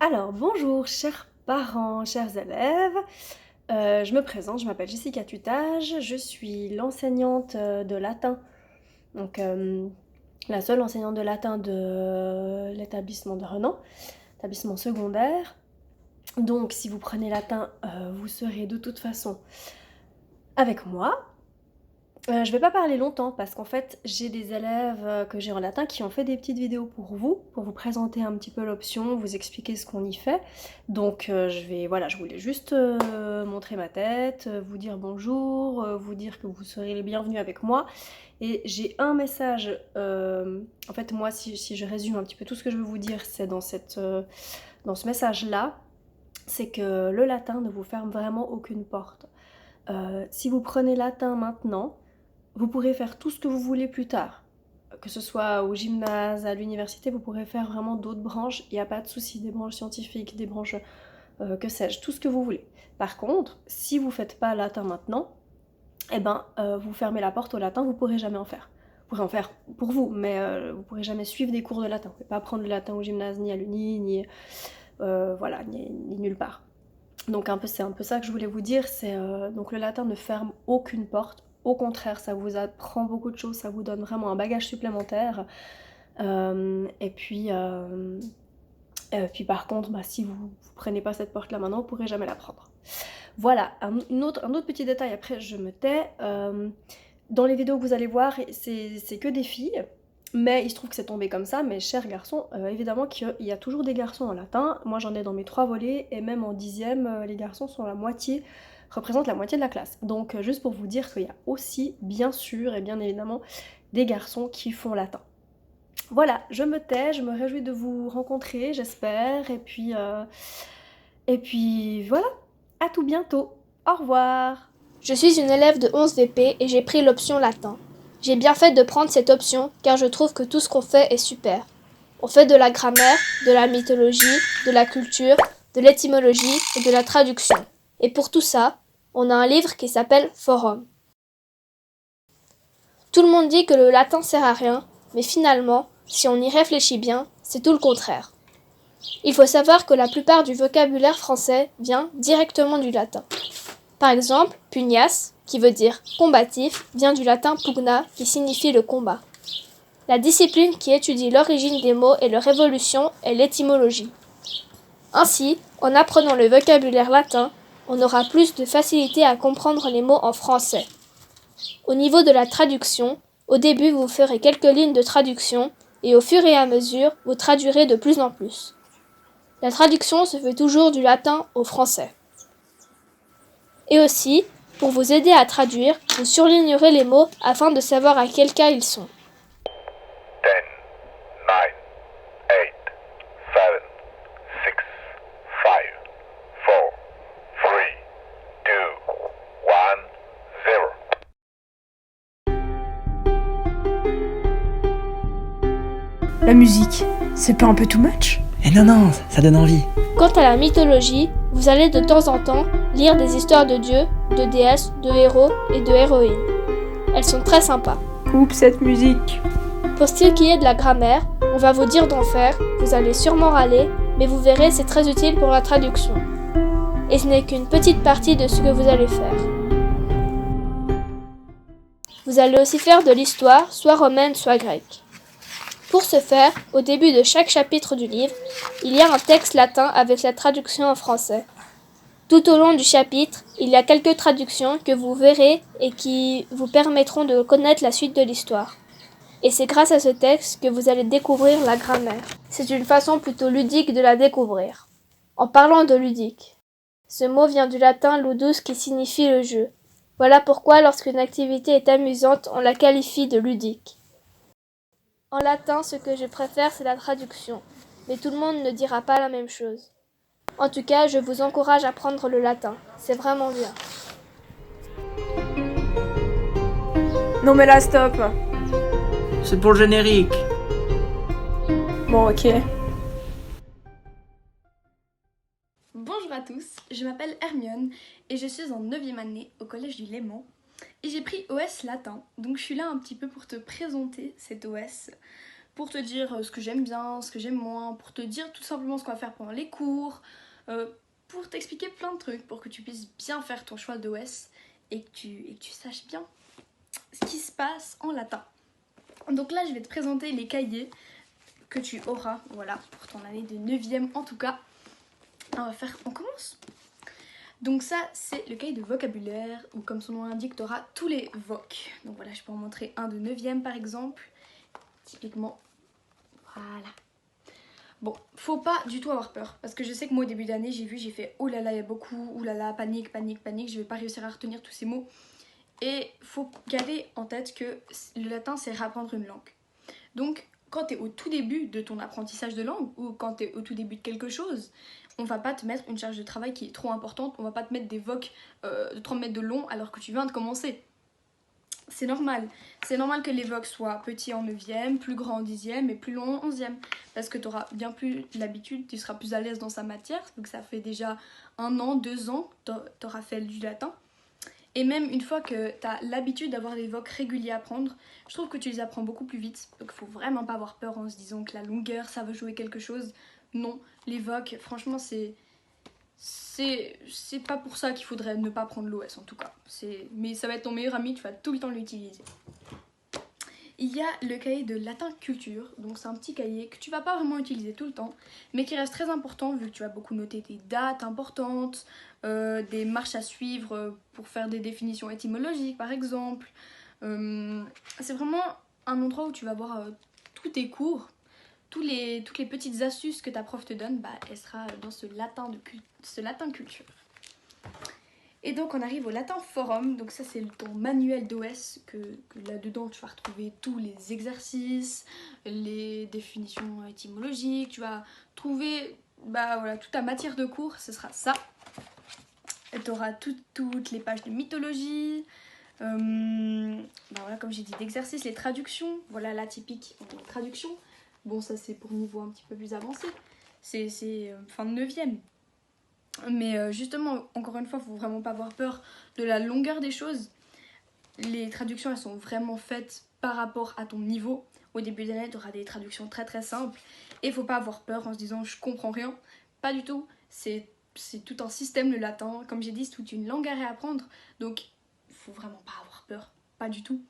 Alors, bonjour, chers parents, chers élèves. Je me présente, je m'appelle Jessica Tutage, je suis l'enseignante de latin, donc la seule enseignante de latin de l'établissement de Renan, établissement secondaire. Donc, si vous prenez latin, vous serez de toute façon avec moi. Je vais pas parler longtemps parce qu'en fait, j'ai des élèves que j'ai en latin qui ont fait des petites vidéos pour vous présenter un petit peu l'option, vous expliquer ce qu'on y fait. Donc voilà, je voulais juste montrer ma tête, vous dire bonjour, vous dire que vous serez les bienvenus avec moi. Et j'ai un message, en fait moi si je résume un petit peu tout ce que je veux vous dire, c'est dans ce message-là, c'est que le latin ne vous ferme vraiment aucune porte. Si vous prenez latin maintenant, vous pourrez faire tout ce que vous voulez plus tard. Que ce soit au gymnase, à l'université, vous pourrez faire vraiment d'autres branches, il n'y a pas de souci, des branches scientifiques, des branches, que sais-je, tout ce que vous voulez. Par contre, si vous ne faites pas latin maintenant, eh ben, vous fermez la porte au latin, vous ne pourrez jamais en faire. Vous pourrez en faire pour vous, mais vous ne pourrez jamais suivre des cours de latin. Vous ne pouvez pas apprendre le latin au gymnase, ni à l'uni, ni, voilà, ni nulle part. Donc c'est un peu ça que je voulais vous dire, c'est donc le latin ne ferme aucune porte, au contraire ça vous apprend beaucoup de choses, ça vous donne vraiment un bagage supplémentaire. Et puis par contre, si vous ne prenez pas cette porte là maintenant, vous ne pourrez jamais la prendre. Voilà, un autre petit détail, après je me tais. Dans les vidéos que vous allez voir, c'est que des filles. Mais il se trouve que c'est tombé comme ça, mes chers garçons, évidemment qu'il y a toujours des garçons en latin. Moi j'en ai dans mes 3 volets, et même en 10e, les garçons sont représentent la moitié de la classe. Donc juste pour vous dire qu'il y a aussi, bien sûr et bien évidemment, des garçons qui font latin. Voilà, je me tais, je me réjouis de vous rencontrer, j'espère, et puis voilà, à tout bientôt, au revoir. Je suis une élève de 11 VP et j'ai pris l'option latin. J'ai bien fait de prendre cette option car je trouve que tout ce qu'on fait est super. On fait de la grammaire, de la mythologie, de la culture, de l'étymologie et de la traduction. Et pour tout ça, on a un livre qui s'appelle Forum. Tout le monde dit que le latin sert à rien, mais finalement, si on y réfléchit bien, c'est tout le contraire. Il faut savoir que la plupart du vocabulaire français vient directement du latin. Par exemple, pugnace, qui veut dire combatif, vient du latin pugna, qui signifie le combat. La discipline qui étudie l'origine des mots et leur évolution est l'étymologie. Ainsi, en apprenant le vocabulaire latin, on aura plus de facilité à comprendre les mots en français. Au niveau de la traduction, au début vous ferez quelques lignes de traduction et au fur et à mesure, vous traduirez de plus en plus. La traduction se fait toujours du latin au français. Et aussi, pour vous aider à traduire, vous surlignerez les mots afin de savoir à quel cas ils sont. 10, 9, 8, 7, 6, 5, 4, 3, 2, 1, 0. La musique, c'est pas un peu too much? Eh non, ça donne envie. Quant à la mythologie, vous allez de temps en temps lire des histoires de dieux, de déesses, de héros et de héroïnes. Elles sont très sympas. Oups, cette musique. Pour ce qui est de la grammaire, on va vous dire d'en faire, vous allez sûrement râler, mais vous verrez c'est très utile pour la traduction. Et ce n'est qu'une petite partie de ce que vous allez faire. Vous allez aussi faire de l'histoire, soit romaine, soit grecque. Pour ce faire, au début de chaque chapitre du livre, il y a un texte latin avec la traduction en français. Tout au long du chapitre, il y a quelques traductions que vous verrez et qui vous permettront de connaître la suite de l'histoire. Et c'est grâce à ce texte que vous allez découvrir la grammaire. C'est une façon plutôt ludique de la découvrir. En parlant de ludique, ce mot vient du latin ludus qui signifie le jeu. Voilà pourquoi lorsqu'une activité est amusante, on la qualifie de ludique. En latin, ce que je préfère, c'est la traduction, mais tout le monde ne dira pas la même chose. En tout cas, je vous encourage à apprendre le latin, c'est vraiment bien. Non mais là, stop. C'est pour le générique. Bon, ok. Bonjour à tous, je m'appelle Hermione et je suis en 9e année au collège du Léman et j'ai pris OS latin, donc je suis là un petit peu pour te présenter cet OS pour te dire ce que j'aime bien, ce que j'aime moins, pour te dire tout simplement ce qu'on va faire pendant les cours, pour t'expliquer plein de trucs, pour que tu puisses bien faire ton choix d'OS et que tu saches bien ce qui se passe en latin. Donc là, je vais te présenter les cahiers que tu auras, voilà, pour ton année de 9e en tout cas. On commence. Donc ça, c'est le cahier de vocabulaire, où comme son nom l'indique, tu auras tous les vocs. Donc voilà, je peux en montrer un de 9e par exemple. Typiquement, voilà. Bon, faut pas du tout avoir peur, parce que je sais que moi au début d'année, j'ai fait oh là là, il y a beaucoup, oh là là, panique, panique, panique, je vais pas réussir à retenir tous ces mots. Et faut garder en tête que le latin, c'est réapprendre une langue. Donc, quand tu es au tout début de ton apprentissage de langue, ou quand tu es au tout début de quelque chose, on va pas te mettre une charge de travail qui est trop importante, on va pas te mettre des vocs de 30 mètres de long alors que tu viens de commencer. C'est normal. C'est normal que les vocs soient petits en 9e, plus grands en 10e et plus longs en 11e. Parce que tu auras bien plus l'habitude, tu seras plus à l'aise dans sa matière. Donc ça fait déjà 1 an, 2 ans que tu auras fait du latin. Et même une fois que tu as l'habitude d'avoir des vocs réguliers à apprendre, je trouve que tu les apprends beaucoup plus vite. Donc il faut vraiment pas avoir peur en se disant que la longueur ça va jouer quelque chose. Non, les vocs, franchement c'est pas pour ça qu'il faudrait ne pas prendre l'OS en tout cas. Mais ça va être ton meilleur ami, tu vas tout le temps l'utiliser. Il y a le cahier de latin culture, donc c'est un petit cahier que tu vas pas vraiment utiliser tout le temps, mais qui reste très important vu que tu vas beaucoup noter des dates importantes, des marches à suivre pour faire des définitions étymologiques par exemple. C'est vraiment un endroit où tu vas voir tous tes cours, toutes les petites astuces que ta prof te donne, elle sera dans ce latin culture. Et donc on arrive au latin forum, donc ça c'est ton manuel d'OS que là-dedans tu vas retrouver tous les exercices, les définitions étymologiques, tu vas trouver voilà, toute ta matière de cours, ce sera ça. Tu auras toutes les pages de mythologie, voilà, comme j'ai dit, d'exercices, les traductions, voilà la typique traduction. Bon ça c'est pour niveau un petit peu plus avancé, c'est fin de 9e. Mais justement, encore une fois, il ne faut vraiment pas avoir peur de la longueur des choses. Les traductions, elles sont vraiment faites par rapport à ton niveau. Au début d'année, tu auras des traductions très très simples. Et il ne faut pas avoir peur en se disant « je comprends rien ». Pas du tout. C'est tout un système, le latin. Comme j'ai dit, c'est toute une langue à réapprendre. Donc, il ne faut vraiment pas avoir peur. Pas du tout.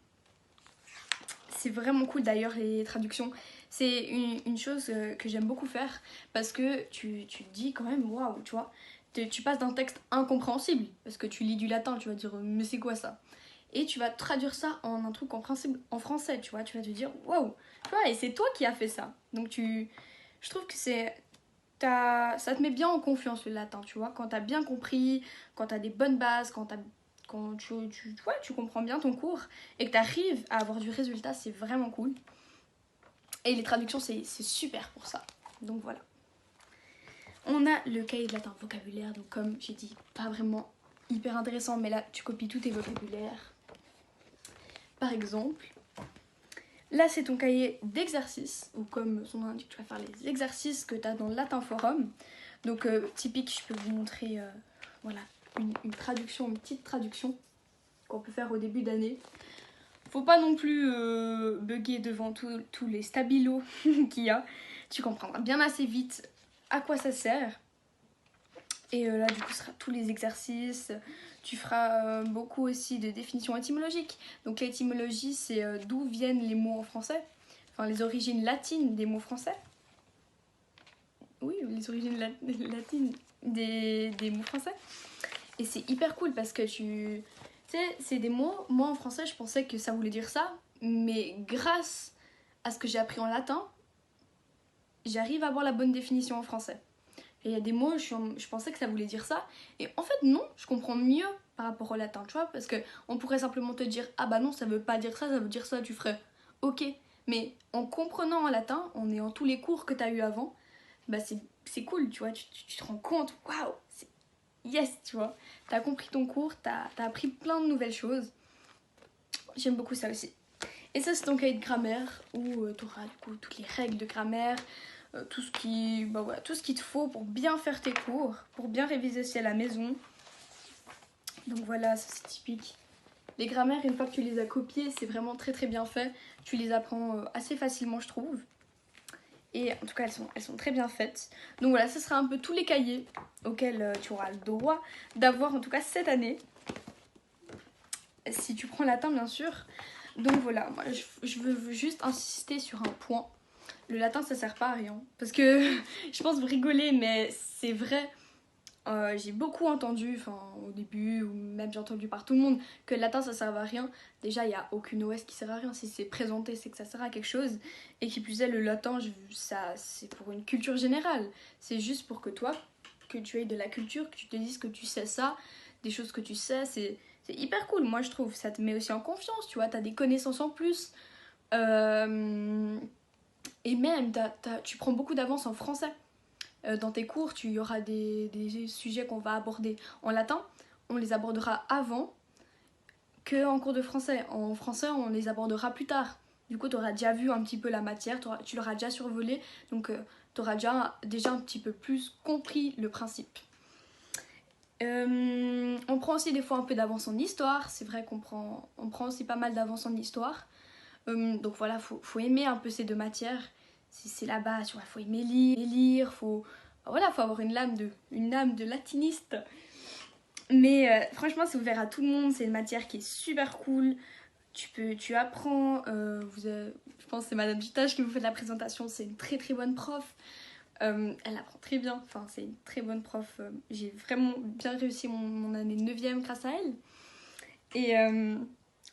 C'est vraiment cool d'ailleurs, les traductions. C'est une chose que j'aime beaucoup faire. Parce que tu te dis quand même « waouh », tu vois. Tu passes d'un texte incompréhensible, parce que tu lis du latin, tu vas dire mais c'est quoi ça? Et tu vas traduire ça en un truc compréhensible en français, tu vois, tu vas te dire waouh, tu vois, et c'est toi qui as fait ça. Donc je trouve que ça te met bien en confiance le latin, tu vois, quand t'as bien compris, quand t'as des bonnes bases, quand tu comprends bien ton cours et que t'arrives à avoir du résultat, c'est vraiment cool. Et les traductions, c'est super pour ça. Donc voilà. On a le cahier de latin vocabulaire, donc comme j'ai dit, pas vraiment hyper intéressant, mais là tu copies tous tes vocabulaires. Par exemple, là c'est ton cahier d'exercices, ou comme son nom l'indique, tu vas faire les exercices que tu as dans le latin forum. Donc typique, je peux vous montrer voilà, une traduction, une petite traduction qu'on peut faire au début d'année. Faut pas non plus bugger devant tous les stabilos qu'il y a. Tu comprendras bien assez vite à quoi ça sert. Et là du coup ce sera tous les exercices. Tu feras beaucoup aussi de définitions étymologiques. Donc l'étymologie c'est d'où viennent les mots en français, enfin les origines latines des mots français. Oui, les origines latines des mots français. Et c'est hyper cool parce que tu sais, c'est des mots, moi en français je pensais que ça voulait dire ça, mais grâce à ce que j'ai appris en latin, j'arrive à avoir la bonne définition en français. Et il y a des mots, je pensais que ça voulait dire ça. Et en fait, non, je comprends mieux par rapport au latin, tu vois. Parce qu'on pourrait simplement te dire, ah bah non, ça veut pas dire ça, ça veut dire ça, tu ferais ok. Mais en comprenant en latin, en ayant tous les cours que tu as eu avant, bah c'est cool, tu vois. Tu te rends compte, waouh, c'est yes, tu vois. Tu as compris ton cours, tu as appris plein de nouvelles choses. J'aime beaucoup ça aussi. Et ça, c'est ton cahier de grammaire où tu auras du coup toutes les règles de grammaire. Tout ce qu'il te faut pour bien faire tes cours, pour bien réviser aussi à la maison. Donc voilà, ça c'est typique. Les grammaires, une fois que tu les as copiées, c'est vraiment très très bien fait. Tu les apprends assez facilement, je trouve. Et en tout cas, elles sont très bien faites. Donc voilà, ce sera un peu tous les cahiers auxquels tu auras le droit d'avoir, en tout cas cette année. Si tu prends latin, bien sûr. Donc voilà, moi je veux juste insister sur un point. Le latin, ça sert pas à rien. Parce que je pense vous rigolez, mais c'est vrai. J'ai beaucoup entendu, au début, ou même j'ai entendu par tout le monde, que le latin ça sert à rien. Déjà, il n'y a aucune OS qui sert à rien. Si c'est présenté, c'est que ça sert à quelque chose. Et qui plus est, le latin, ça, c'est pour une culture générale. C'est juste pour que toi, que tu aies de la culture, que tu te dises que tu sais ça, des choses que tu sais, c'est hyper cool, moi je trouve. Ça te met aussi en confiance, tu vois, t'as des connaissances en plus. Et même, tu prends beaucoup d'avance en français. Dans tes cours, il y aura des sujets qu'on va aborder en latin. On les abordera avant qu'en cours de français. En français, on les abordera plus tard. Du coup, tu auras déjà vu un petit peu la matière, tu l'auras déjà survolé. Donc, tu auras déjà un petit peu plus compris le principe. On prend aussi des fois un peu d'avance en histoire. C'est vrai qu'on prend aussi pas mal d'avance en histoire. Donc voilà, faut aimer un peu ces deux matières. C'est la base, il faut aimer lire, faut avoir une âme de latiniste. Mais franchement, c'est ouvert à tout le monde, c'est une matière qui est super cool. Tu apprends, je pense que c'est Madame Dutage qui vous fait de la présentation, c'est une très très bonne prof. Elle apprend très bien, c'est une très bonne prof. J'ai vraiment bien réussi mon année 9e grâce à elle. Et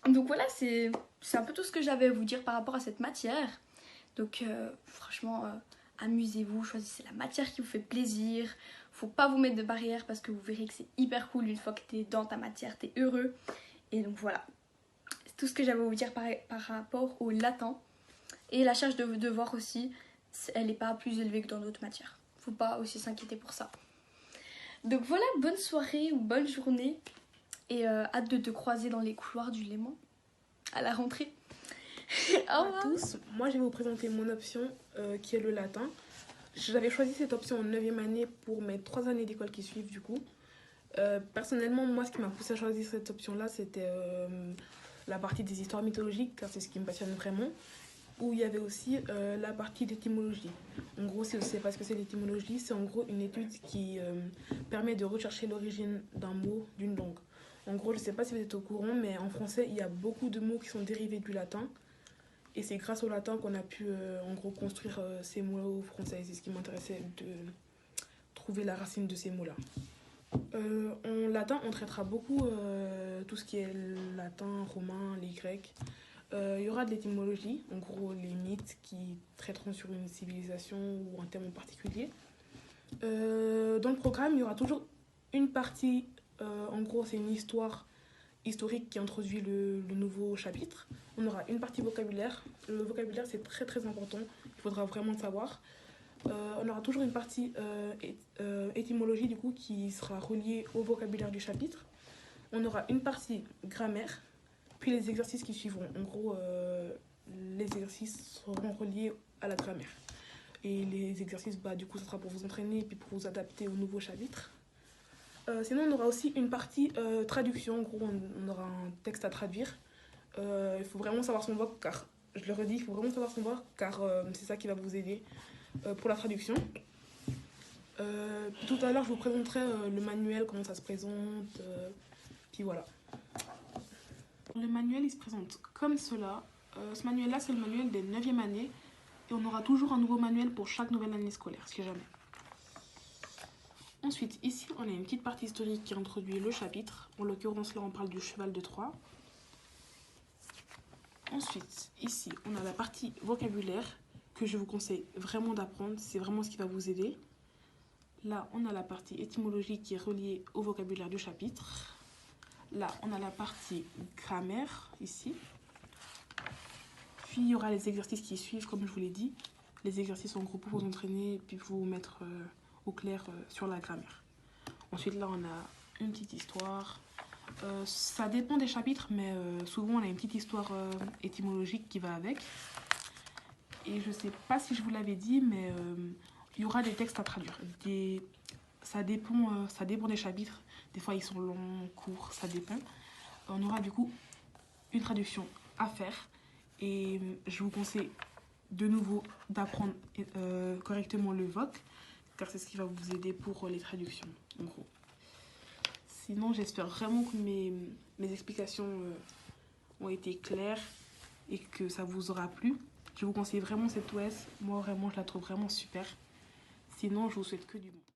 donc voilà, c'est un peu tout ce que j'avais à vous dire par rapport à cette matière. Donc franchement, amusez-vous, choisissez la matière qui vous fait plaisir. Faut pas vous mettre de barrières parce que vous verrez que c'est hyper cool une fois que t'es dans ta matière, t'es heureux. Et donc voilà, c'est tout ce que j'avais à vous dire par rapport au latin. Et la charge de devoir aussi, elle n'est pas plus élevée que dans d'autres matières. Faut pas aussi s'inquiéter pour ça. Donc voilà, bonne soirée ou bonne journée. Et hâte de te croiser dans les couloirs du Léman à la rentrée. Au revoir à tous, moi je vais vous présenter mon option qui est le latin. J'avais choisi cette option en 9e année pour mes 3 années d'école qui suivent du coup. Personnellement, moi ce qui m'a poussé à choisir cette option-là, c'était la partie des histoires mythologiques, car c'est ce qui me passionne vraiment. Où il y avait aussi la partie d'étymologie. En gros, si vous ne savez pas ce que c'est l'étymologie, c'est en gros une étude qui permet de rechercher l'origine d'un mot, d'une langue. En gros, je ne sais pas si vous êtes au courant, mais en français, il y a beaucoup de mots qui sont dérivés du latin. Et c'est grâce au latin qu'on a pu, en gros, construire ces mots français. C'est ce qui m'intéressait, de trouver la racine de ces mots-là. En latin, on traitera beaucoup tout ce qui est latin, romain, les grecs. Il y aura de l'étymologie, en gros, les mythes qui traiteront sur une civilisation ou un thème en particulier. Dans le programme, il y aura toujours une partie... en gros, c'est une histoire historique qui introduit le nouveau chapitre. On aura une partie vocabulaire. Le vocabulaire, c'est très très important. Il faudra vraiment le savoir. On aura toujours une partie étymologie, du coup, qui sera reliée au vocabulaire du chapitre. On aura une partie grammaire, puis les exercices qui suivront. En gros, les exercices seront reliés à la grammaire. Et les exercices, du coup, ce sera pour vous entraîner et puis pour vous adapter au nouveau chapitre. Sinon, on aura aussi une partie traduction. En gros, on aura un texte à traduire. Il faut vraiment savoir son voc, car, je le redis, il faut vraiment savoir son voc, car c'est ça qui va vous aider pour la traduction. Tout à l'heure, je vous présenterai le manuel, comment ça se présente, puis voilà. Le manuel, il se présente comme cela. Ce manuel-là, c'est le manuel des 9e années. Et on aura toujours un nouveau manuel pour chaque nouvelle année scolaire, si jamais. Ensuite, ici, on a une petite partie historique qui introduit le chapitre. En l'occurrence, là, on parle du cheval de Troie. Ensuite, ici, on a la partie vocabulaire que je vous conseille vraiment d'apprendre. C'est vraiment ce qui va vous aider. Là, on a la partie étymologie qui est reliée au vocabulaire du chapitre. Là, on a la partie grammaire, ici. Puis, il y aura les exercices qui suivent, comme je vous l'ai dit. Les exercices en gros pour vous entraîner et puis pour vous mettre au clair sur la grammaire. Ensuite, là, on a une petite histoire. Ça dépend des chapitres, mais souvent, on a une petite histoire étymologique qui va avec. Et je sais pas si je vous l'avais dit, mais il y aura des textes à traduire. Ça dépend des chapitres. Des fois, ils sont longs, courts, ça dépend. On aura du coup une traduction à faire. Et je vous conseille de nouveau d'apprendre correctement le VOC, car c'est ce qui va vous aider pour les traductions, en gros. Sinon, j'espère vraiment que mes explications ont été claires et que ça vous aura plu. Je vous conseille vraiment cette OS. Moi, vraiment, je la trouve vraiment super. Sinon, je vous souhaite que du bon.